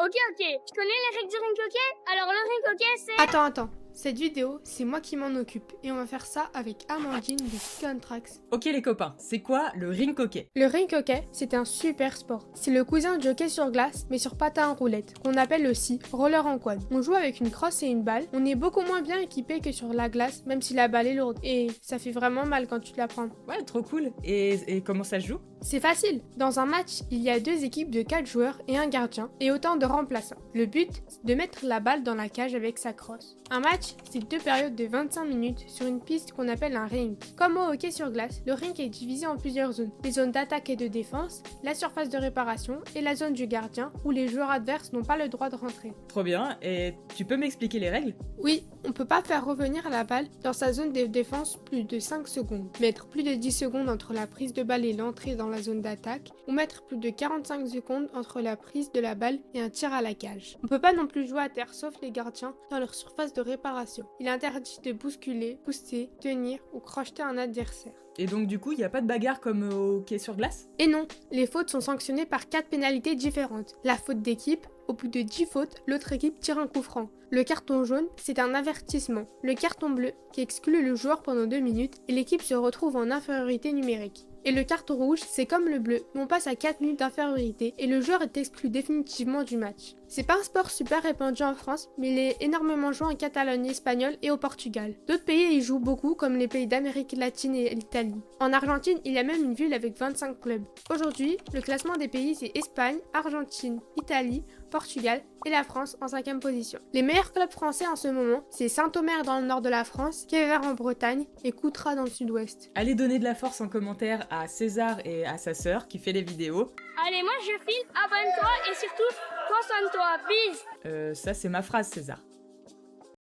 Ok, tu connais les règles du ring hockey? Alors le ring hockey c'est... Attends. Cette vidéo, c'est moi qui m'en occupe et on va faire ça avec Amandine de Kikontrax. Ok les copains, c'est quoi le rink hockey? Le rink hockey, c'est un super sport. C'est le cousin du hockey sur glace, mais sur patin en roulette, qu'on appelle aussi roller en quad. On joue avec une crosse et une balle. On est beaucoup moins bien équipé que sur la glace, même si la balle est lourde. Et ça fait vraiment mal quand tu te la prends. Ouais, trop cool. Et comment ça se joue? C'est facile. Dans un match, il y a 2 équipes de 4 joueurs et un gardien, et autant de remplaçants. Le but, c'est de mettre la balle dans la cage avec sa crosse. Un match, c'est 2 périodes de 25 minutes sur une piste qu'on appelle un rink. Comme au hockey sur glace, le rink est divisé en plusieurs zones. Les zones d'attaque et de défense, la surface de réparation et la zone du gardien où les joueurs adverses n'ont pas le droit de rentrer. Trop bien, et tu peux m'expliquer les règles? Oui, on peut pas faire revenir la balle dans sa zone de défense plus de 5 secondes, mettre plus de 10 secondes entre la prise de balle et l'entrée dans la zone d'attaque, ou mettre plus de 45 secondes entre la prise de la balle et un tir à la cage. On peut pas non plus jouer à terre sauf les gardiens dans leur surface de réparation. Il est interdit de bousculer, pousser, tenir ou crocheter un adversaire. Et donc du coup, il n'y a pas de bagarre comme au hockey sur glace? Et non, les fautes sont sanctionnées par 4 pénalités différentes. La faute d'équipe, au bout de 10 fautes, l'autre équipe tire un coup franc. Le carton jaune, c'est un avertissement. Le carton bleu, qui exclut le joueur pendant 2 minutes et l'équipe se retrouve en infériorité numérique. Et le carton rouge, c'est comme le bleu, mais on passe à 4 minutes d'infériorité et le joueur est exclu définitivement du match. C'est pas un sport super répandu en France, mais il est énormément joué en Catalogne espagnole et au Portugal. D'autres pays y jouent beaucoup, comme les pays d'Amérique latine et l'Italie. En Argentine, il y a même une ville avec 25 clubs. Aujourd'hui, le classement des pays c'est Espagne, Argentine, Italie, Portugal et la France en 5e position. Les meilleurs clubs français en ce moment, c'est Saint-Omer dans le nord de la France, Quevert en Bretagne et Coutras dans le sud-ouest. Allez donner de la force en commentaire à César et à sa sœur qui fait les vidéos. Allez, moi je file, abonne-toi et surtout, prends soin de toi, bise! Ça c'est ma phrase César.